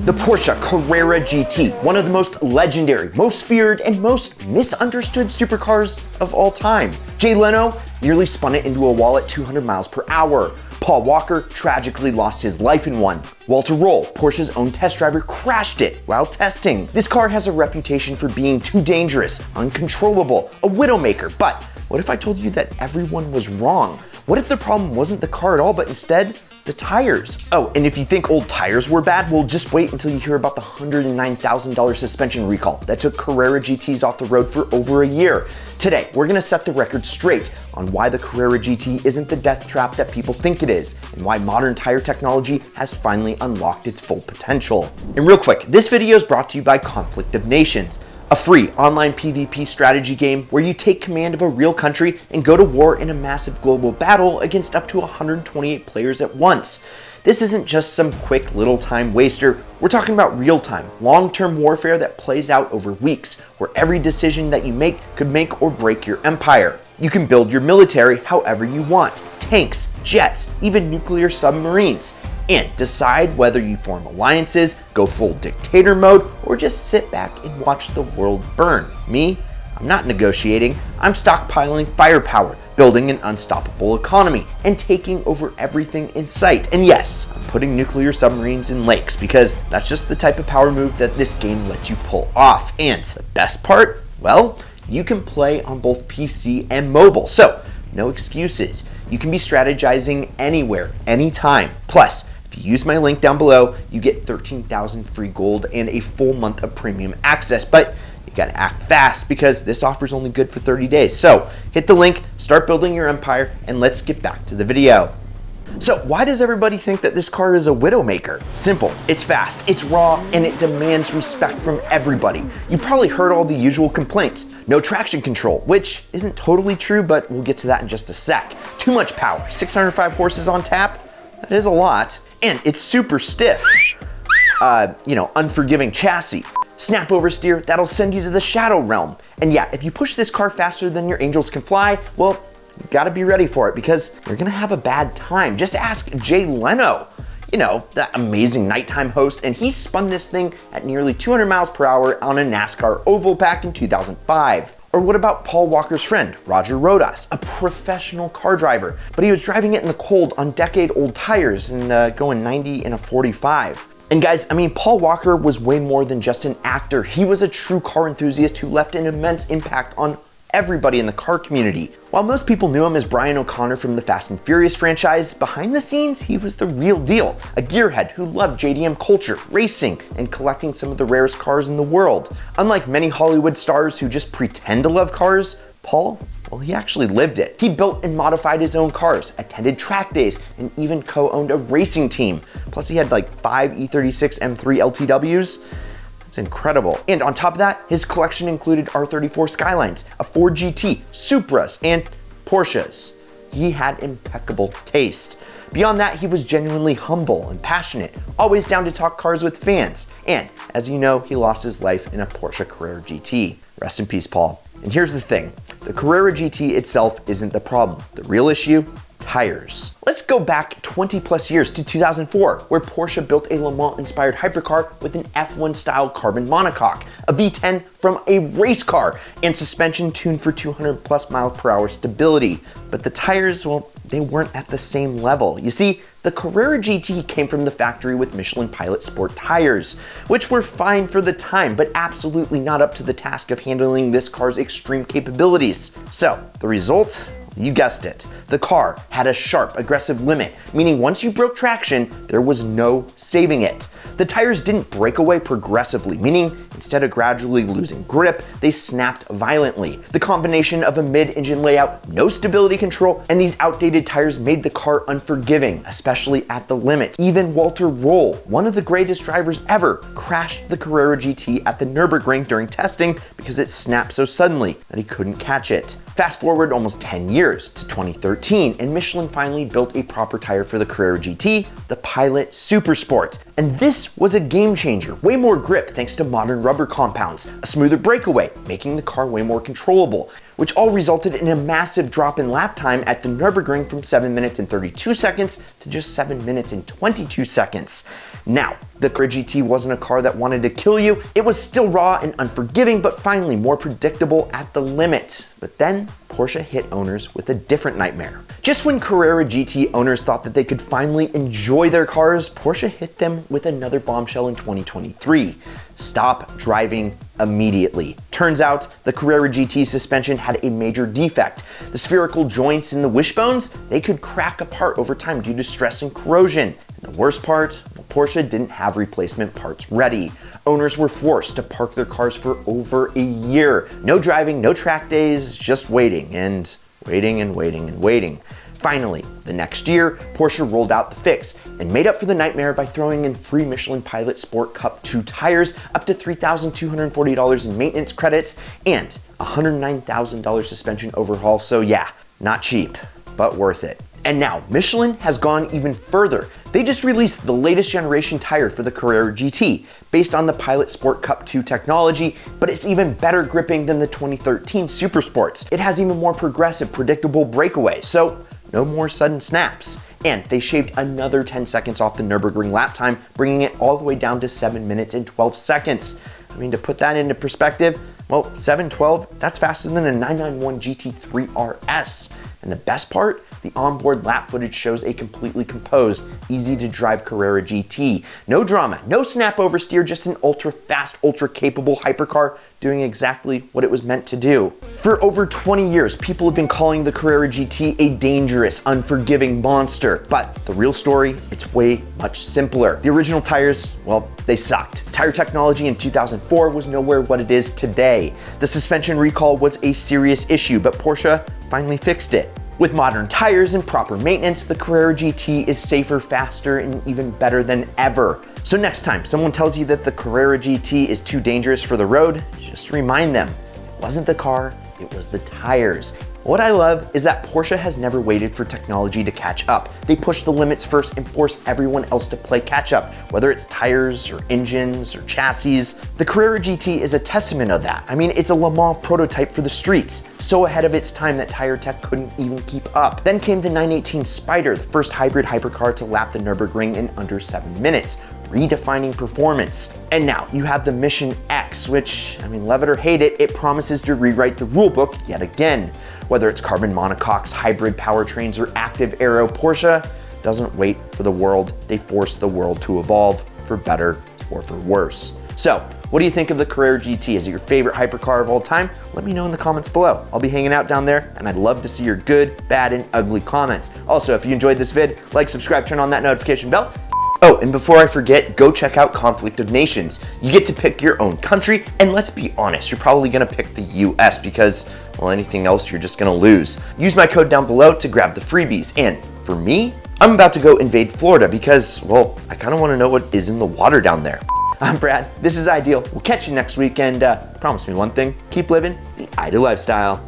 The Porsche Carrera GT, one of the most legendary, most feared, and most misunderstood supercars of all time. Jay Leno nearly spun it into a wall at 200 miles per hour. Paul Walker tragically lost his life in one. Walter Roll, Porsche's own test driver, crashed it while testing. This car has a reputation for being too dangerous, uncontrollable, a widowmaker. But what if I told you that everyone was wrong? What if the problem wasn't the car at all, but instead the tires? Oh, and if you think old tires were bad, well, just wait until you hear about the $109,000 suspension recall that took Carrera GTs off the road for over a year. Today, we're gonna set the record straight on why the Carrera GT isn't the death trap that people think it is, and why modern tire technology has finally unlocked its full potential. And real quick, this video is brought to you by Conflict of Nations, a free online PvP strategy game where you take command of a real country and go to war in a massive global battle against up to 128 players at once. This isn't just some quick little time waster. We're talking about real-time, long-term warfare that plays out over weeks, where every decision that you make could make or break your empire. You can build your military however you want, tanks, jets, even nuclear submarines, and decide whether you form alliances, go full dictator mode, or just sit back and watch the world burn. Me? I'm not negotiating. I'm stockpiling firepower, building an unstoppable economy, and taking over everything in sight. And yes, I'm putting nuclear submarines in lakes because that's just the type of power move that this game lets you pull off. And the best part? Well, you can play on both PC and mobile, so no excuses. You can be strategizing anywhere, anytime. Plus, if you use my link down below, you get 13,000 free gold and a full month of premium access, but you gotta act fast because this offer is only good for 30 days. So hit the link, start building your empire, and let's get back to the video. So why does everybody think that this car is a widowmaker? Simple, it's fast, it's raw, and it demands respect from everybody. You probably heard all the usual complaints. No traction control, which isn't totally true, but we'll get to that in just a sec. Too much power, 605 horses on tap, that is a lot. And it's super stiff, unforgiving chassis. Snap oversteer, that'll send you to the shadow realm. And yeah, if you push this car faster than your angels can fly, well, you gotta be ready for it because you're gonna have a bad time. Just ask Jay Leno, that amazing nighttime host, and he spun this thing at nearly 200 miles per hour on a NASCAR oval back in 2005. Or what about Paul Walker's friend, Roger Rodas, a professional car driver, but he was driving it in the cold on decade-old tires and going 90 in a 45. And guys, Paul Walker was way more than just an actor. He was a true car enthusiast who left an immense impact on everybody in the car community. While most people knew him as Brian O'Connor from the Fast and Furious franchise, behind the scenes, he was the real deal. A gearhead who loved JDM culture, racing, and collecting some of the rarest cars in the world. Unlike many Hollywood stars who just pretend to love cars, Paul, well, he actually lived it. He built and modified his own cars, attended track days, and even co-owned a racing team. Plus he had like 5 E36 M3 LTWs. It's incredible. And on top of that, his collection included R34 Skylines, a Ford GT, Supras, and Porsches. He had impeccable taste. Beyond that, he was genuinely humble and passionate, always down to talk cars with fans. And as you know, he lost his life in a Porsche Carrera GT. Rest in peace, Paul. And here's the thing, the Carrera GT itself isn't the problem. The real issue? Tires. Let's go back 20 plus years to 2004, where Porsche built a Le Mans-inspired hypercar with an F1 style carbon monocoque, a V10 from a race car, and suspension tuned for 200 plus mile per hour stability. But the tires, well, they weren't at the same level. You see, the Carrera GT came from the factory with Michelin Pilot Sport tires, which were fine for the time, but absolutely not up to the task of handling this car's extreme capabilities. So, the result? You guessed it. The car had a sharp, aggressive limit, meaning once you broke traction, there was no saving it. The tires didn't break away progressively, meaning instead of gradually losing grip, they snapped violently. The combination of a mid-engine layout, no stability control, and these outdated tires made the car unforgiving, especially at the limit. Even Walter Roll, one of the greatest drivers ever, crashed the Carrera GT at the Nürburgring during testing because it snapped so suddenly that he couldn't catch it. Fast forward almost 10 years to 2013, and Michelin finally built a proper tire for the Carrera GT, the Pilot Super Sport. And this was a game changer. Way more grip thanks to modern rubber compounds, a smoother breakaway, making the car way more controllable, which all resulted in a massive drop in lap time at the Nürburgring from 7 minutes and 32 seconds to just 7 minutes and 22 seconds. Now, the Carrera GT wasn't a car that wanted to kill you. It was still raw and unforgiving, but finally more predictable at the limit. But then Porsche hit owners with a different nightmare. Just when Carrera GT owners thought that they could finally enjoy their cars, Porsche hit them with another bombshell in 2023. Stop driving immediately. Turns out the Carrera GT suspension had a major defect. The spherical joints in the wishbones, they could crack apart over time due to stress and corrosion. And the worst part, Porsche didn't have replacement parts ready. Owners were forced to park their cars for over a year. No driving, no track days, just waiting and waiting and waiting and waiting. Finally, the next year, Porsche rolled out the fix and made up for the nightmare by throwing in free Michelin Pilot Sport Cup 2 tires, up to $3,240 in maintenance credits, and a $109,000 suspension overhaul. So yeah, not cheap, but worth it. And now, Michelin has gone even further. They just released the latest generation tire for the Carrera GT, based on the Pilot Sport Cup 2 technology, but it's even better gripping than the 2013 Super Sports. It has even more progressive, predictable breakaway, so no more sudden snaps. And they shaved another 10 seconds off the Nürburgring lap time, bringing it all the way down to 7 minutes and 12 seconds. I mean, to put that into perspective, well, 7:12, that's faster than a 991 GT3 RS. And the best part, the onboard lap footage shows a completely composed, easy to drive Carrera GT. No drama, no snap oversteer, just an ultra fast, ultra capable hypercar doing exactly what it was meant to do. For over 20 years, people have been calling the Carrera GT a dangerous, unforgiving monster. But the real story, it's way much simpler. The original tires, well, they sucked. Tire technology in 2004 was nowhere what it is today. The suspension recall was a serious issue, but Porsche finally fixed it. With modern tires and proper maintenance, the Carrera GT is safer, faster, and even better than ever. So next time someone tells you that the Carrera GT is too dangerous for the road, just remind them, it wasn't the car, it was the tires. What I love is that Porsche has never waited for technology to catch up. They push the limits first and force everyone else to play catch up, whether it's tires or engines or chassis. The Carrera GT is a testament of that. I mean, it's a Le Mans prototype for the streets, so ahead of its time that tire tech couldn't even keep up. Then came the 918 Spider, the first hybrid hypercar to lap the Nürburgring in under 7 minutes, redefining performance. And now you have the Mission X, which, I mean, love it or hate it, it promises to rewrite the rulebook yet again. Whether it's carbon monocoques, hybrid powertrains, or active aero, Porsche doesn't wait for the world. They force the world to evolve, for better or for worse. So, what do you think of the Carrera GT? Is it your favorite hypercar of all time? Let me know in the comments below. I'll be hanging out down there, and I'd love to see your good, bad, and ugly comments. Also, if you enjoyed this vid, like, subscribe, turn on that notification bell. Oh, and before I forget, go check out Conflict of Nations. You get to pick your own country, and let's be honest, you're probably gonna pick the US because, well, anything else you're just gonna lose. Use my code down below to grab the freebies, and for me, I'm about to go invade Florida because, well, I kinda wanna know what is in the water down there. I'm Brad, this is Ideal. We'll catch you next week, and promise me one thing, keep living the Ideal lifestyle.